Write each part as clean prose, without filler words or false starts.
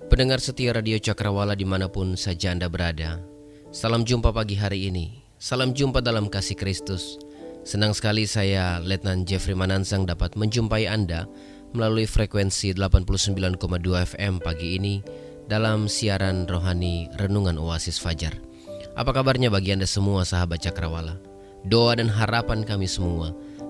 Pendengar setia Radio Cakrawala dimanapun saja Anda berada, salam jumpa pagi hari ini. Salam jumpa dalam kasih Kristus. Senang sekali saya, Letnan Jeffrey Manansang, dapat menjumpai Anda melalui frekuensi 89,2 FM pagi ini dalam siaran rohani Renungan Oasis Fajar. Apa kabarnya bagi Anda semua sahabat Cakrawala? Doa dan harapan kami semua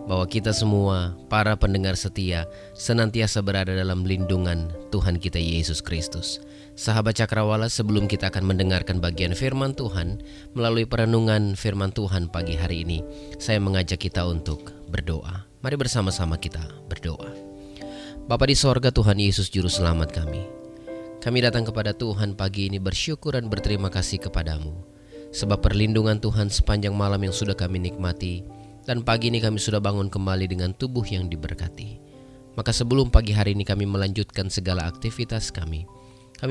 bahwa kita semua, para pendengar setia, senantiasa berada dalam lindungan Tuhan kita Yesus Kristus. Sahabat Cakrawala, sebelum kita akan mendengarkan bagian firman Tuhan melalui perenungan firman Tuhan pagi hari ini, saya mengajak kita untuk berdoa. Mari bersama-sama kita berdoa. Bapa di sorga, Tuhan Yesus Juru Selamat kami datang kepada Tuhan pagi ini bersyukur dan berterima kasih kepadamu, sebab perlindungan Tuhan sepanjang malam yang sudah kami nikmati, dan pagi ini kami sudah bangun kembali dengan tubuh yang diberkati. Maka sebelum pagi hari ini kami melanjutkan segala aktivitas kami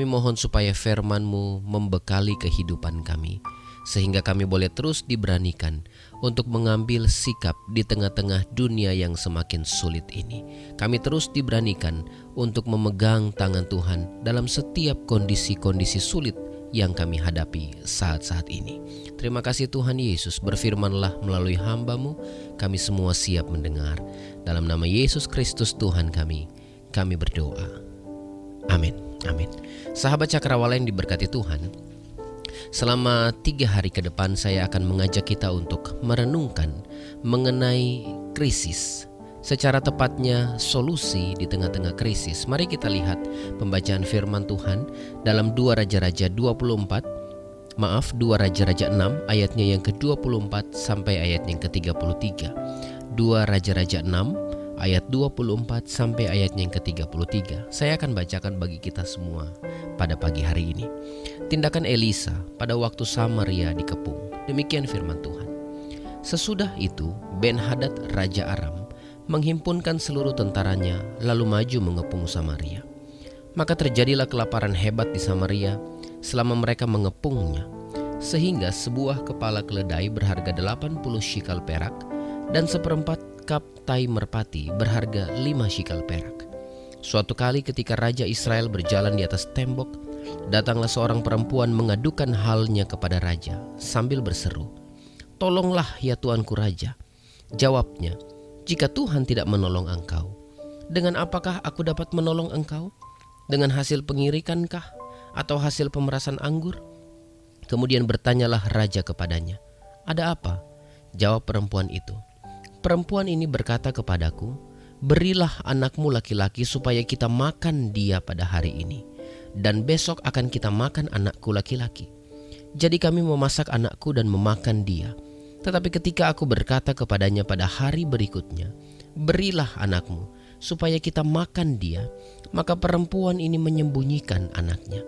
mohon supaya firman-Mu membekali kehidupan kami, sehingga kami boleh terus diberanikan untuk mengambil sikap di tengah-tengah dunia yang semakin sulit ini. Kami terus diberanikan untuk memegang tangan Tuhan dalam setiap kondisi-kondisi sulit yang kami hadapi saat-saat ini. Terima kasih Tuhan Yesus, berfirmanlah melalui hamba-Mu, kami semua siap mendengar. Dalam nama Yesus Kristus Tuhan kami berdoa. Amin. Amin. Sahabat Cakrawala yang diberkati Tuhan, selama 3 hari ke depan saya akan mengajak kita untuk merenungkan mengenai krisis. Secara tepatnya solusi di tengah-tengah krisis. Mari kita lihat pembacaan firman Tuhan dalam 2 Raja-Raja 6 ayatnya yang ke-24 sampai ayat yang ke-33. 2 Raja-Raja 6 ayat 24 sampai ayatnya yang ke-33. Saya akan bacakan bagi kita semua pada pagi hari ini. Tindakan Elisa pada waktu Samaria dikepung. Demikian firman Tuhan. Sesudah itu Ben-Hadad Raja Aram menghimpunkan seluruh tentaranya lalu maju mengepung Samaria. Maka terjadilah kelaparan hebat di Samaria selama mereka mengepungnya, sehingga sebuah kepala keledai berharga 80 shikal perak dan 1/4 kap tai merpati berharga 5 shikal perak. Suatu kali ketika Raja Israel berjalan di atas tembok, datanglah seorang perempuan mengadukan halnya kepada raja sambil berseru, "Tolonglah ya tuanku raja." Jawabnya, "Jika Tuhan tidak menolong engkau, dengan apakah aku dapat menolong engkau? Dengan hasil pengirikankah atau hasil pemerasan anggur?" Kemudian bertanyalah raja kepadanya, "Ada apa?" Jawab perempuan itu, "Perempuan ini berkata kepadaku, berilah anakmu laki-laki supaya kita makan dia pada hari ini, dan besok akan kita makan anakku laki-laki. Jadi kami memasak anakku dan memakan dia. Tetapi ketika aku berkata kepadanya pada hari berikutnya, berilah anakmu supaya kita makan dia, maka perempuan ini menyembunyikan anaknya.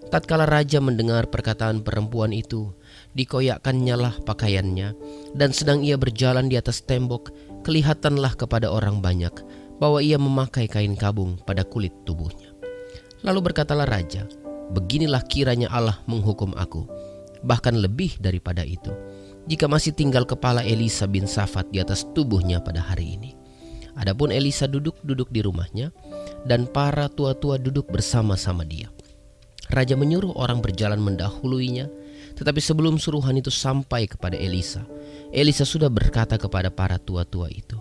Tatkala raja mendengar perkataan perempuan itu, dikoyakkannyalah pakaiannya, dan sedang ia berjalan di atas tembok, kelihatanlah kepada orang banyak bahwa ia memakai kain kabung pada kulit tubuhnya. Lalu berkatalah raja, beginilah kiranya Allah menghukum aku, bahkan lebih daripada itu, jika masih tinggal kepala Elisa bin Safat di atas tubuhnya pada hari ini." Adapun Elisa duduk di rumahnya, dan para tua-tua duduk bersama-sama dia. Raja menyuruh orang berjalan mendahuluinya, tetapi sebelum suruhan itu sampai kepada Elisa, Elisa sudah berkata kepada para tua-tua itu,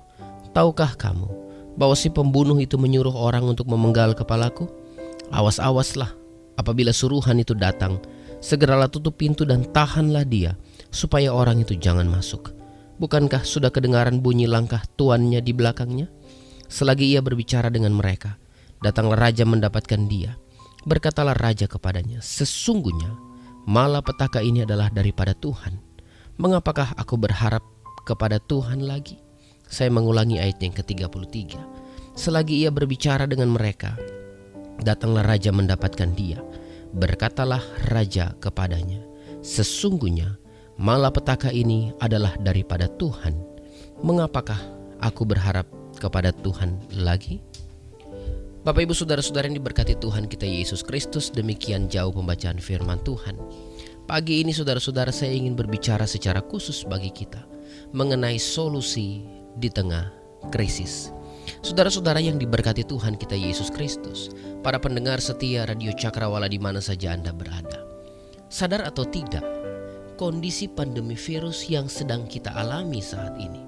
"Tahukah kamu bahwa si pembunuh itu menyuruh orang untuk memenggal kepalaku? Awas-awaslah, apabila suruhan itu datang, segeralah tutup pintu dan tahanlah dia, supaya orang itu jangan masuk. Bukankah sudah kedengaran bunyi langkah tuannya di belakangnya?" Selagi ia berbicara dengan mereka, datanglah raja mendapatkan dia. Berkatalah raja kepadanya, "Sesungguhnya malapetaka ini adalah daripada Tuhan. Mengapakah aku berharap kepada Tuhan lagi?" Saya mengulangi ayat yang ke-33. Selagi ia berbicara dengan mereka, datanglah raja mendapatkan dia. Berkatalah raja kepadanya, "Sesungguhnya malapetaka ini adalah daripada Tuhan. Mengapakah aku berharap kepada Tuhan lagi?" Bapak Ibu Saudara-saudara yang diberkati Tuhan kita Yesus Kristus, demikian jauh pembacaan firman Tuhan. Pagi ini saudara-saudara, saya ingin berbicara secara khusus bagi kita mengenai solusi di tengah krisis. Saudara-saudara yang diberkati Tuhan kita Yesus Kristus, para pendengar setia Radio Cakrawala di mana saja Anda berada. Sadar atau tidak, kondisi pandemi virus yang sedang kita alami saat ini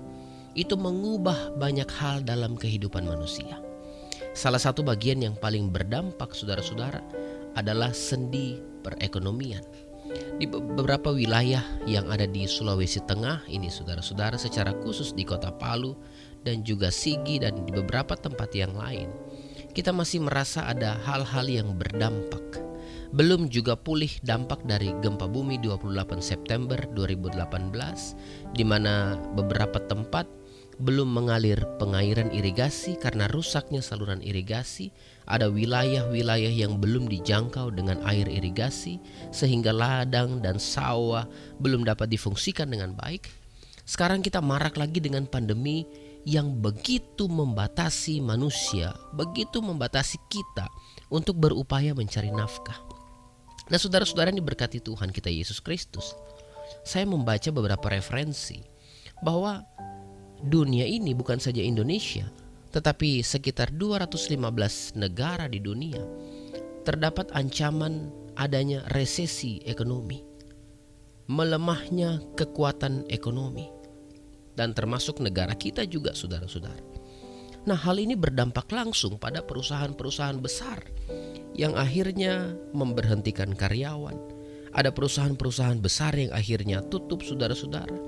itu mengubah banyak hal dalam kehidupan manusia. Salah satu bagian yang paling berdampak saudara-saudara adalah sendi perekonomian. Di beberapa wilayah yang ada di Sulawesi Tengah ini saudara-saudara, secara khusus di kota Palu dan juga Sigi dan di beberapa tempat yang lain, kita masih merasa ada hal-hal yang berdampak. Belum juga pulih dampak dari gempa bumi 28 September 2018 di mana beberapa tempat belum mengalir pengairan irigasi karena rusaknya saluran irigasi. Ada wilayah-wilayah yang belum dijangkau dengan air irigasi sehingga ladang dan sawah belum dapat difungsikan dengan baik. Sekarang kita marak lagi dengan pandemi yang begitu membatasi manusia, begitu membatasi kita untuk berupaya mencari nafkah. Nah, saudara-saudara yang diberkati Tuhan kita Yesus Kristus, saya membaca beberapa referensi bahwa dunia ini bukan saja Indonesia, tetapi sekitar 215 negara di dunia terdapat ancaman adanya resesi ekonomi, melemahnya kekuatan ekonomi, dan termasuk negara kita juga saudara-saudara. Nah, hal ini berdampak langsung pada perusahaan-perusahaan besar yang akhirnya memberhentikan karyawan. Ada perusahaan-perusahaan besar yang akhirnya tutup saudara-saudara.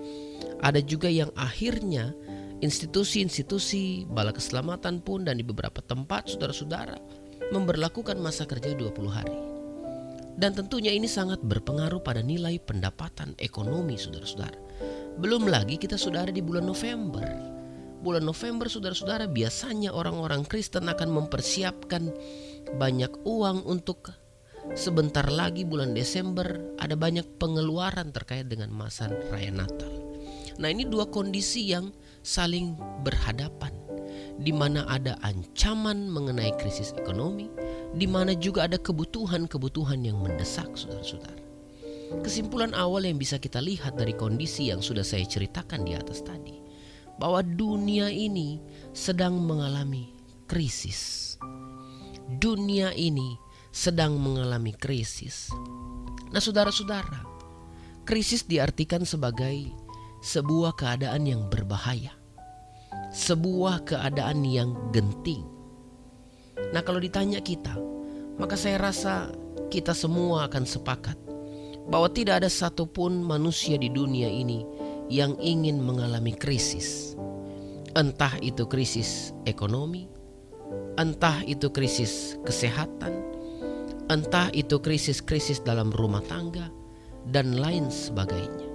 Ada juga yang akhirnya institusi-institusi bala keselamatan pun dan di beberapa tempat saudara-saudara memberlakukan masa kerja 20 hari. Dan tentunya ini sangat berpengaruh pada nilai pendapatan ekonomi saudara-saudara. Belum lagi kita sudah ada di bulan November. Bulan November saudara-saudara, biasanya orang-orang Kristen akan mempersiapkan banyak uang untuk sebentar lagi bulan Desember ada banyak pengeluaran terkait dengan masa raya Natal. Nah, ini dua kondisi yang saling berhadapan, di mana ada ancaman mengenai krisis ekonomi, di mana juga ada kebutuhan-kebutuhan yang mendesak saudara-saudara. Kesimpulan awal yang bisa kita lihat dari kondisi yang sudah saya ceritakan di atas tadi, bahwa dunia ini sedang mengalami krisis. Dunia ini sedang mengalami krisis. Nah, saudara-saudara, krisis diartikan sebagai sebuah keadaan yang berbahaya, sebuah keadaan yang genting. Nah, kalau ditanya kita, maka saya rasa kita semua akan sepakat bahwa tidak ada satupun manusia di dunia ini yang ingin mengalami krisis. Entah itu krisis ekonomi, entah itu krisis kesehatan, entah itu krisis-krisis dalam rumah tangga, dan lain sebagainya.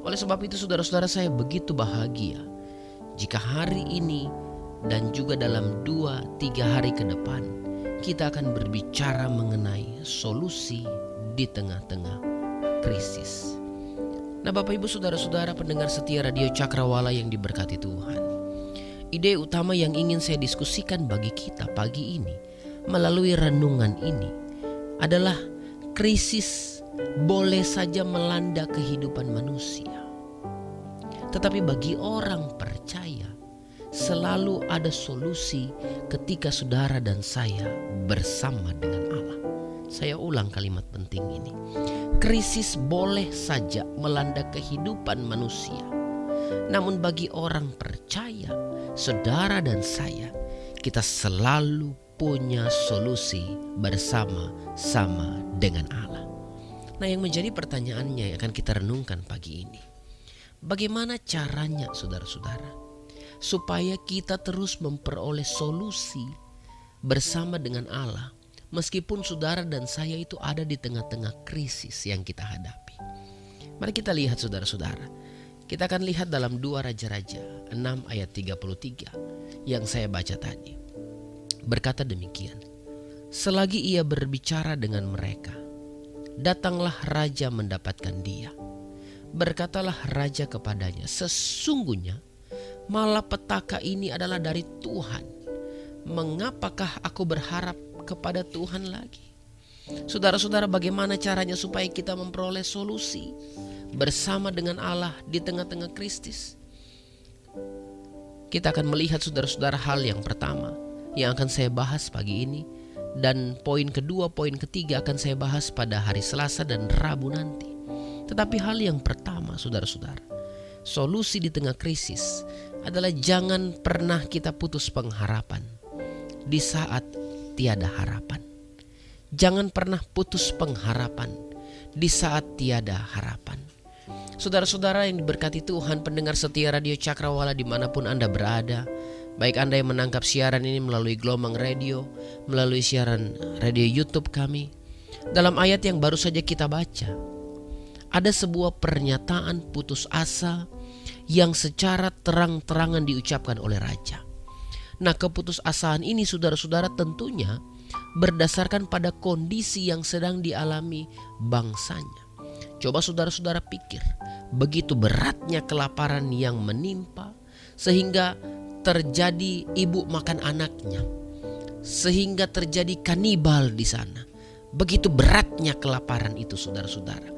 Oleh sebab itu saudara-saudara, saya begitu bahagia jika hari ini dan juga dalam 2-3 hari ke depan kita akan berbicara mengenai solusi di tengah-tengah krisis. Nah, Bapak Ibu saudara-saudara pendengar setia Radio Cakrawala yang diberkati Tuhan, ide utama yang ingin saya diskusikan bagi kita pagi ini melalui renungan ini adalah krisis boleh saja melanda kehidupan manusia, tetapi bagi orang percaya selalu ada solusi ketika saudara dan saya bersama dengan Allah. Saya ulang kalimat penting ini. Krisis boleh saja melanda kehidupan manusia, namun bagi orang percaya, saudara dan saya, kita selalu punya solusi bersama-sama dengan Allah. Nah, yang menjadi pertanyaannya yang akan kita renungkan pagi ini, bagaimana caranya saudara-saudara supaya kita terus memperoleh solusi bersama dengan Allah, meskipun saudara dan saya itu ada di tengah-tengah krisis yang kita hadapi. Mari kita lihat saudara-saudara. Kita akan lihat dalam 2 Raja-Raja 6 ayat 33 yang saya baca tadi. Berkata demikian, selagi ia berbicara dengan mereka, datanglah raja mendapatkan dia. Berkatalah raja kepadanya, sesungguhnya malapetaka ini adalah dari Tuhan. Mengapakah aku berharap kepada Tuhan lagi? Saudara-saudara, bagaimana caranya supaya kita memperoleh solusi bersama dengan Allah di tengah-tengah krisis? kita akan melihat saudara-saudara hal yang pertama yang akan saya bahas pagi ini. Dan poin kedua, poin ketiga akan saya bahas pada hari Selasa dan Rabu nanti. Tetapi hal yang pertama saudara-saudara, solusi di tengah krisis adalah jangan pernah kita putus pengharapan di saat tiada harapan. Jangan pernah putus pengharapan di saat tiada harapan. Saudara-saudara yang diberkati Tuhan, pendengar setia Radio Cakrawala dimanapun Anda berada, baik Anda yang menangkap siaran ini melalui gelombang radio, melalui siaran radio YouTube kami. Dalam ayat yang baru saja kita baca, ada sebuah pernyataan putus asa yang secara terang-terangan diucapkan oleh Raja. Nah, keputusasaan ini saudara-saudara tentunya berdasarkan pada kondisi yang sedang dialami bangsanya. Coba saudara-saudara pikir, begitu beratnya kelaparan yang menimpa sehingga terjadi ibu makan anaknya, sehingga terjadi kanibal di sana. Begitu beratnya kelaparan itu saudara-saudara.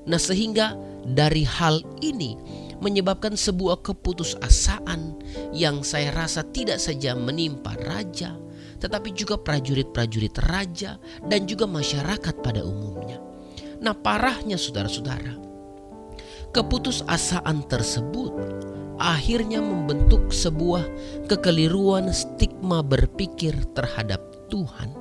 Nah, sehingga dari hal ini menyebabkan sebuah keputusasaan yang saya rasa tidak saja menimpa raja, tetapi juga prajurit-prajurit raja dan juga masyarakat pada umumnya. Nah, parahnya saudara-saudara, keputusasaan tersebut akhirnya membentuk sebuah kekeliruan stigma berpikir terhadap Tuhan.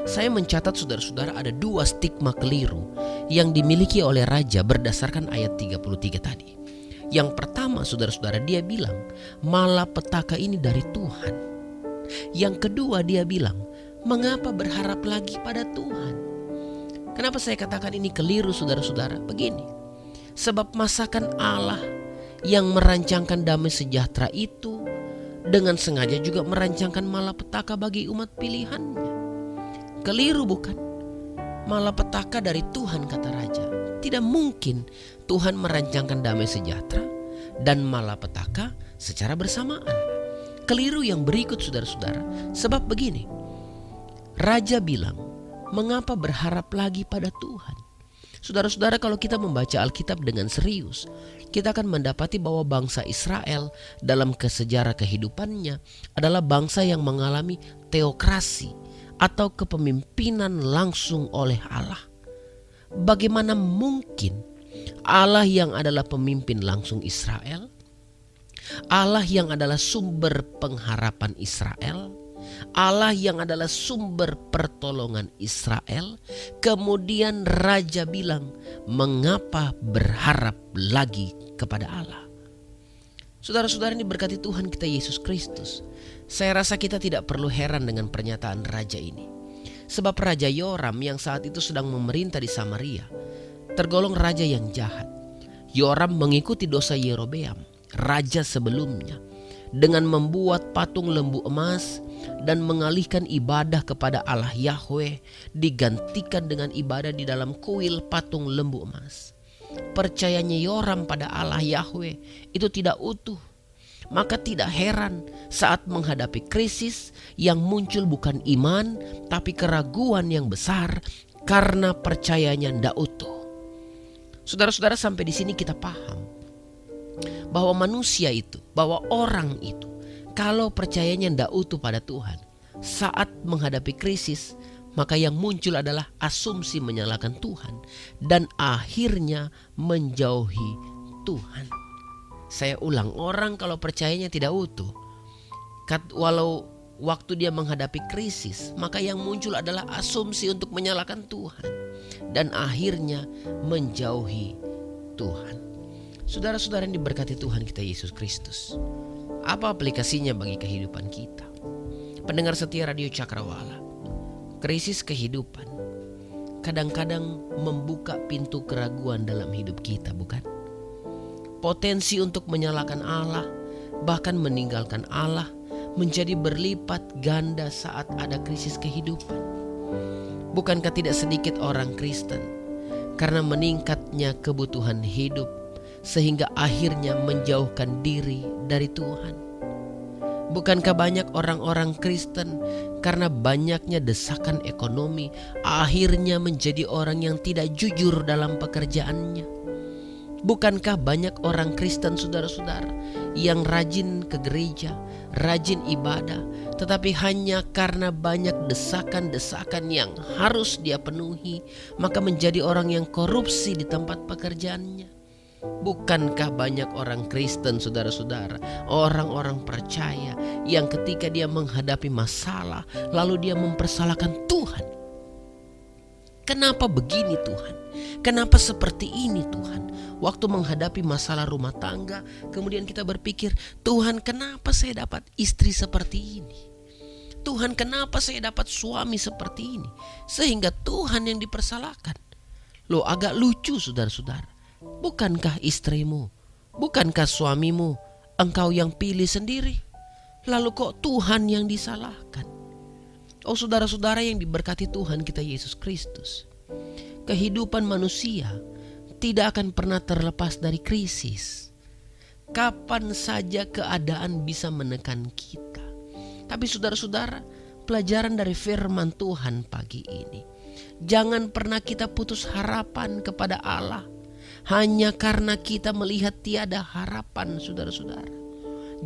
Saya mencatat saudara-saudara ada 2 stigma keliru yang dimiliki oleh raja berdasarkan ayat 33 tadi. Yang pertama saudara-saudara, dia bilang malapetaka ini dari Tuhan. Yang kedua dia bilang, mengapa berharap lagi pada Tuhan? Kenapa saya katakan ini keliru saudara-saudara? Begini, sebab masakan Allah yang merancangkan damai sejahtera itu dengan sengaja juga merancangkan malapetaka bagi umat pilihannya. Keliru bukan? Malapetaka dari Tuhan kata raja. Tidak mungkin Tuhan merancangkan damai sejahtera dan malapetaka secara bersamaan. Keliru yang berikut saudara-saudara. Sebab begini, raja bilang, mengapa berharap lagi pada Tuhan? Saudara-saudara, kalau kita membaca Alkitab dengan serius, kita akan mendapati bahwa bangsa Israel dalam sejarah kehidupannya adalah bangsa yang mengalami teokrasi atau kepemimpinan langsung oleh Allah. Bagaimana mungkin Allah yang adalah pemimpin langsung Israel, Allah yang adalah sumber pengharapan Israel, Allah yang adalah sumber pertolongan Israel, kemudian raja bilang, mengapa berharap lagi kepada Allah? Saudara-saudara ini berkati Tuhan kita Yesus Kristus. Saya rasa kita tidak perlu heran dengan pernyataan raja ini. Sebab Raja Yoram yang saat itu sedang memerintah di Samaria tergolong raja yang jahat. Yoram mengikuti dosa Yerobeam, raja sebelumnya, dengan membuat patung lembu emas dan mengalihkan ibadah kepada Allah Yahweh digantikan dengan ibadah di dalam kuil patung lembu emas. Percayanya Yoram pada Allah Yahweh itu tidak utuh. Maka tidak heran saat menghadapi krisis yang muncul bukan iman tapi keraguan yang besar karena percayanya tidak utuh. Saudara-saudara, sampai di sini kita paham bahwa manusia itu, bahwa orang itu, kalau percayanya tidak utuh pada Tuhan, saat menghadapi krisis, maka yang muncul adalah asumsi menyalahkan Tuhan dan akhirnya menjauhi Tuhan. Saya ulang, orang kalau percayanya tidak utuh, walau waktu dia menghadapi krisis, maka yang muncul adalah asumsi untuk menyalahkan Tuhan dan akhirnya menjauhi Tuhan. Saudara-saudara yang diberkati Tuhan kita Yesus Kristus, apa aplikasinya bagi kehidupan kita? Pendengar setia Radio Cakrawala, krisis kehidupan kadang-kadang membuka pintu keraguan dalam hidup kita, bukan? Potensi untuk menyalahkan Allah, bahkan meninggalkan Allah, menjadi berlipat ganda saat ada krisis kehidupan. Bukankah tidak sedikit orang Kristen karena meningkatnya kebutuhan hidup sehingga akhirnya menjauhkan diri dari Tuhan? Bukankah banyak orang-orang Kristen karena banyaknya desakan ekonomi akhirnya menjadi orang yang tidak jujur dalam pekerjaannya? Bukankah banyak orang Kristen saudara-saudara yang rajin ke gereja, rajin ibadah, tetapi hanya karena banyak desakan-desakan yang harus dia penuhi, maka menjadi orang yang korupsi di tempat pekerjaannya? Bukankah banyak orang Kristen saudara-saudara, orang-orang percaya yang ketika dia menghadapi masalah, lalu dia mempersalahkan Tuhan? Kenapa begini Tuhan? Kenapa seperti ini Tuhan? Waktu menghadapi masalah rumah tangga, kemudian kita berpikir, Tuhan kenapa saya dapat istri seperti ini? Tuhan kenapa saya dapat suami seperti ini? Sehingga Tuhan yang dipersalahkan. Loh, agak lucu saudara-saudara. Bukankah istrimu, bukankah suamimu engkau yang pilih sendiri? Lalu kok Tuhan yang disalahkan? Oh saudara-saudara yang diberkati Tuhan kita Yesus Kristus, kehidupan manusia tidak akan pernah terlepas dari krisis. Kapan saja keadaan bisa menekan kita. Tapi saudara-saudara, pelajaran dari firman Tuhan pagi ini, jangan pernah kita putus harapan kepada Allah hanya karena kita melihat tiada harapan saudara-saudara.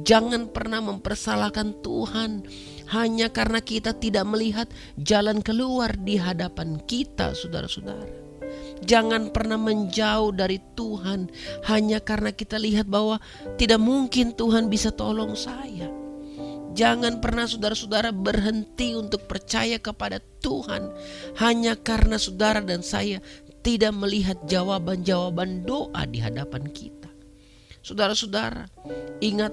Jangan pernah mempersalahkan Tuhan hanya karena kita tidak melihat jalan keluar di hadapan kita saudara-saudara. Jangan pernah menjauh dari Tuhan hanya karena kita lihat bahwa tidak mungkin Tuhan bisa tolong saya. Jangan pernah saudara-saudara berhenti untuk percaya kepada Tuhan hanya karena saudara dan saya tidak melihat jawaban-jawaban doa di hadapan kita. Saudara-saudara, ingat,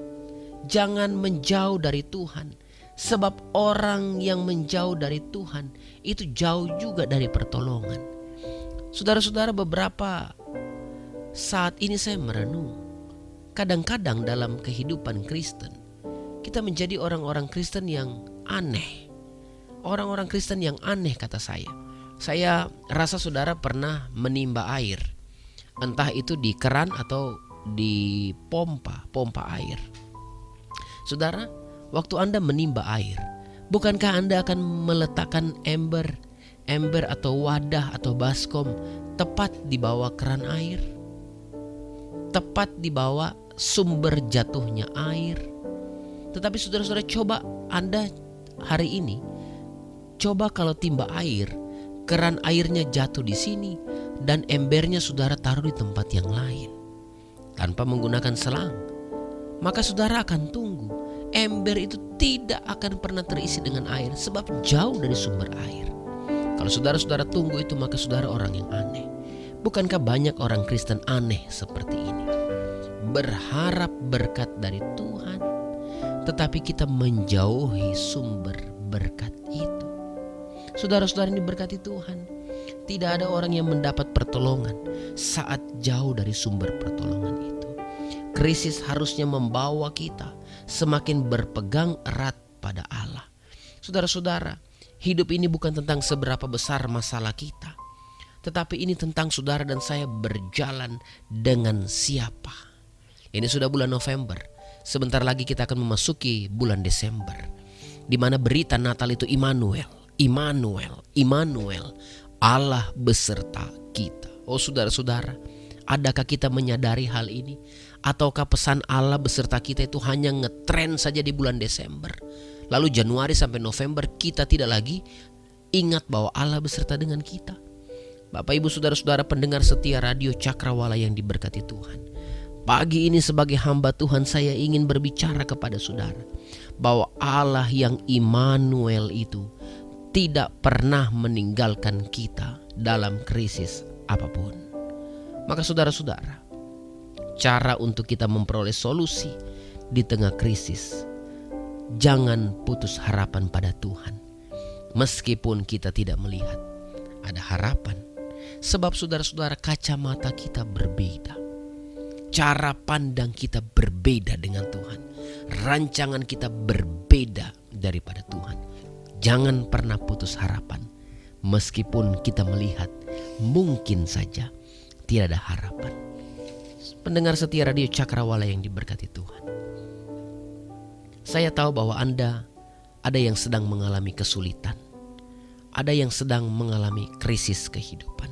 jangan menjauh dari Tuhan, sebab orang yang menjauh dari Tuhan itu jauh juga dari pertolongan. Saudara-saudara, beberapa saat ini saya merenung, kadang-kadang dalam kehidupan Kristen kita menjadi orang-orang Kristen yang aneh. Orang-orang Kristen yang aneh kata saya. Saya rasa saudara pernah menimba air, entah itu di keran atau di pompa air. Saudara, waktu Anda menimba air, bukankah Anda akan meletakkan ember atau wadah atau baskom tepat di bawah keran air? Tepat di bawah sumber jatuhnya air. Tetapi saudara-saudara, coba Anda hari ini, coba kalau timba air, keran airnya jatuh di sini dan embernya saudara taruh di tempat yang lain tanpa menggunakan selang, maka saudara akan tunggu ember itu tidak akan pernah terisi dengan air sebab jauh dari sumber air. Kalau saudara-saudara tunggu itu, maka saudara orang yang aneh. Bukankah banyak orang Kristen aneh seperti ini? Berharap berkat dari Tuhan, tetapi kita menjauhi sumber berkat itu. Saudara-saudara yang diberkati Tuhan, tidak ada orang yang mendapat pertolongan saat jauh dari sumber pertolongan itu. Krisis harusnya membawa kita semakin berpegang erat pada Allah. Saudara-saudara, hidup ini bukan tentang seberapa besar masalah kita, tetapi ini tentang saudara dan saya berjalan dengan siapa. Ini sudah bulan November. Sebentar lagi kita akan memasuki bulan Desember, di mana berita Natal itu Immanuel, Allah beserta kita. Oh saudara-saudara, adakah kita menyadari hal ini? Ataukah pesan Allah beserta kita itu hanya ngetren saja di bulan Desember, lalu Januari sampai November kita tidak lagi ingat bahwa Allah beserta dengan kita? Bapak Ibu saudara-saudara pendengar setia Radio Cakrawala yang diberkati Tuhan, pagi ini sebagai hamba Tuhan saya ingin berbicara kepada saudara bahwa Allah yang Immanuel itu tidak pernah meninggalkan kita dalam krisis apapun. Maka saudara-saudara, cara untuk kita memperoleh solusi di tengah krisis, jangan putus harapan pada Tuhan. Meskipun kita tidak melihat ada harapan, sebab saudara-saudara kacamata kita berbeda. Cara pandang kita berbeda dengan Tuhan. Rancangan kita berbeda daripada Tuhan. Jangan pernah putus harapan. Meskipun kita melihat mungkin saja tidak ada harapan. Pendengar setia Radio Cakrawala yang diberkati Tuhan, saya tahu bahwa Anda ada yang sedang mengalami kesulitan, ada yang sedang mengalami krisis kehidupan.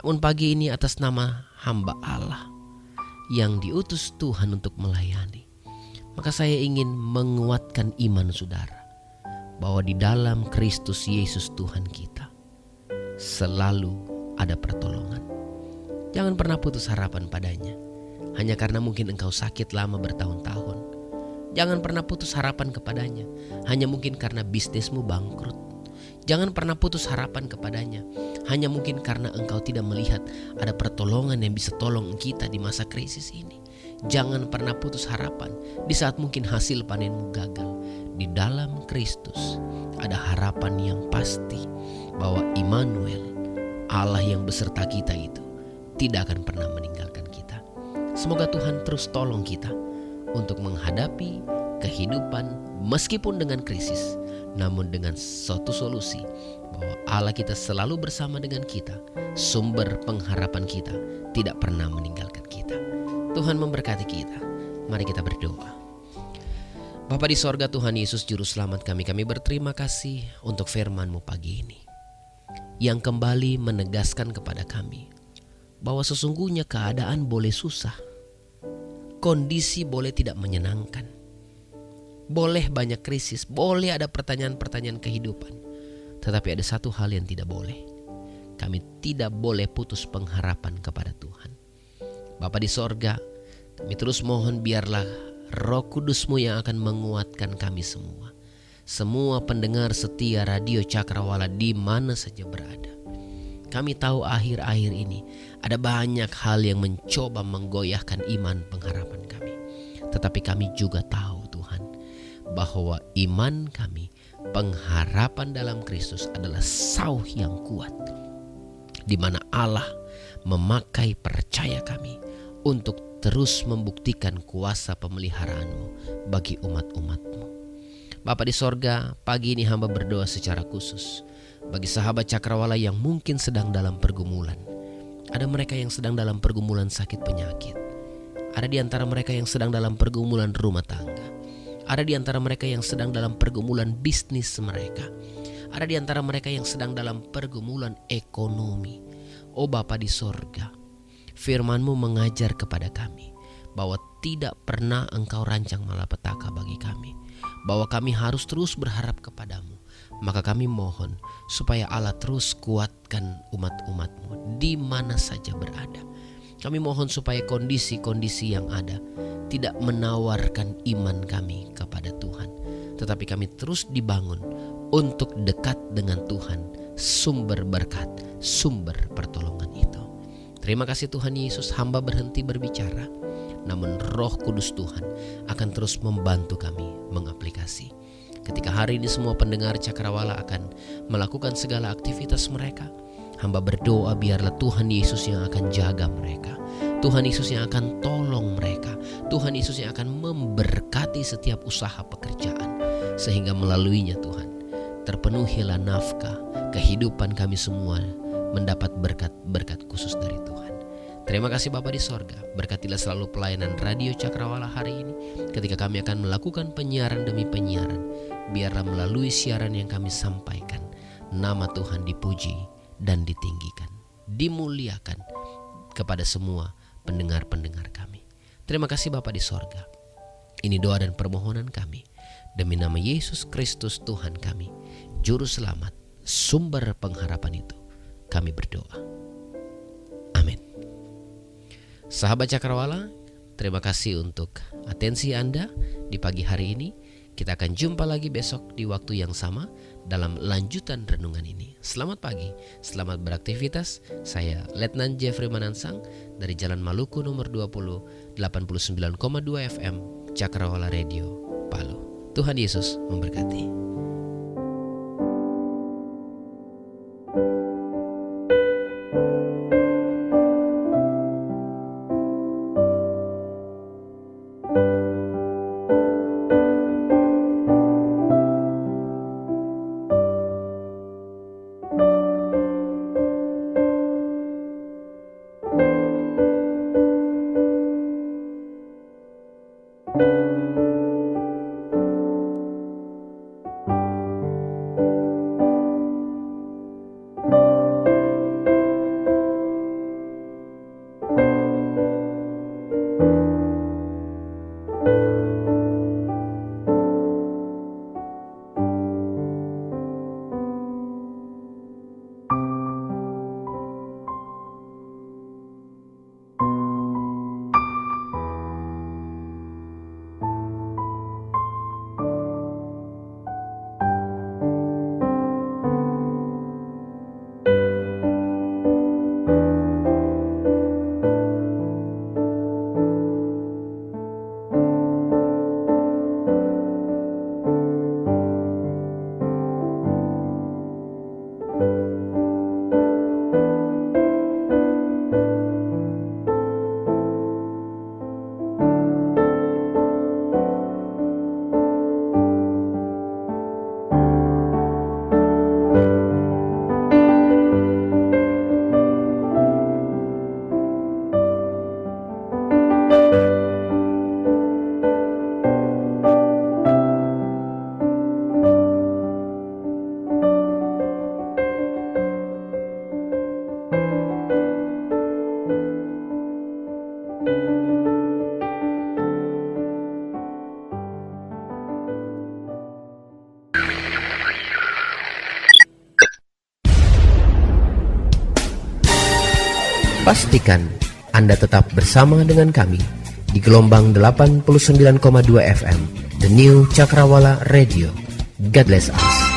Namun pagi ini atas nama hamba Allah, yang diutus Tuhan untuk melayani. Maka saya ingin menguatkan iman saudara bahwa di dalam Kristus Yesus Tuhan kita selalu ada pertolongan. Jangan pernah putus harapan padanya hanya karena mungkin engkau sakit lama bertahun-tahun. Jangan pernah putus harapan kepadanya hanya mungkin karena bisnismu bangkrut. Jangan pernah putus harapan kepadanya hanya mungkin karena engkau tidak melihat ada pertolongan yang bisa tolong kita di masa krisis ini. Jangan pernah putus harapan di saat mungkin hasil panenmu gagal. Di dalam Kristus ada harapan yang pasti bahwa Immanuel, Allah yang beserta kita itu, tidak akan pernah meninggalkan kita. Semoga Tuhan terus tolong kita untuk menghadapi kehidupan meskipun dengan krisis, namun dengan suatu solusi bahwa Allah kita selalu bersama dengan kita. Sumber pengharapan kita tidak pernah meninggalkan kita. Tuhan memberkati kita. Mari kita berdoa. Bapa di sorga, Tuhan Yesus Juru Selamat kami berterima kasih untuk firman-Mu pagi ini yang kembali menegaskan kepada kami bahwa sesungguhnya keadaan boleh susah, kondisi boleh tidak menyenangkan, boleh banyak krisis, boleh ada pertanyaan-pertanyaan kehidupan. Tetapi ada satu hal yang tidak boleh. Kami tidak boleh putus pengharapan kepada Tuhan. Bapa di sorga, kami terus mohon biarlah Roh Kudus-Mu yang akan menguatkan kami semua. Semua pendengar setia Radio Cakrawala di mana saja berada. Kami tahu akhir-akhir ini ada banyak hal yang mencoba menggoyahkan iman pengharapan kami. Tetapi kami juga tahu Tuhan, bahwa iman kami, pengharapan dalam Kristus adalah sauh yang kuat, di mana Allah memakai percaya kami untuk terus membuktikan kuasa pemeliharaan-Mu bagi umat-umat-Mu. Bapa di sorga, pagi ini hamba berdoa secara khusus bagi sahabat Cakrawala yang mungkin sedang dalam pergumulan. Ada mereka yang sedang dalam pergumulan sakit penyakit. Ada di antara mereka yang sedang dalam pergumulan rumah tangga. Ada di antara mereka yang sedang dalam pergumulan bisnis mereka. Ada di antara mereka yang sedang dalam pergumulan ekonomi. Oh Bapa di sorga, firman-Mu mengajar kepada kami bahwa tidak pernah Engkau rancang malapetaka bagi kami, bahwa kami harus terus berharap kepadamu. Maka kami mohon supaya Allah terus kuatkan umat-umat-Mu di mana saja berada. Kami mohon supaya kondisi-kondisi yang ada tidak menawarkan iman kami kepada Tuhan, tetapi kami terus dibangun untuk dekat dengan Tuhan, sumber berkat, sumber pertolongan itu. Terima kasih Tuhan Yesus, hamba berhenti berbicara, namun Roh Kudus Tuhan akan terus membantu kami mengaplikasi. Ketika hari ini semua pendengar Cakrawala akan melakukan segala aktivitas mereka, hamba berdoa biarlah Tuhan Yesus yang akan jaga mereka. Tuhan Yesus yang akan tolong mereka. Tuhan Yesus yang akan memberkati setiap usaha pekerjaan. Sehingga melaluinya Tuhan, terpenuhilah nafkah kehidupan kami semua mendapat berkat-berkat khusus dari Tuhan. Terima kasih Bapa di sorga, berkatilah selalu pelayanan Radio Cakrawala hari ini. Ketika kami akan melakukan penyiaran demi penyiaran, biarlah melalui siaran yang kami sampaikan, nama Tuhan dipuji dan ditinggikan, dimuliakan kepada semua pendengar-pendengar kami. Terima kasih Bapa di sorga. Ini doa dan permohonan kami, demi nama Yesus Kristus Tuhan kami, Juru Selamat, sumber pengharapan itu, kami berdoa. Amin. Sahabat Cakrawala, terima kasih untuk atensi Anda di pagi hari ini. Kita akan jumpa lagi besok di waktu yang sama dalam lanjutan renungan ini. Selamat pagi, selamat beraktivitas. Saya Letnan Jeffrey Manansang dari Jalan Maluku nomor 20, 89,2 FM, Cakrawala Radio, Palu. Tuhan Yesus memberkati. Pastikan Anda tetap bersama dengan kami di gelombang 89,2 FM, The New Cakrawala Radio. God bless us.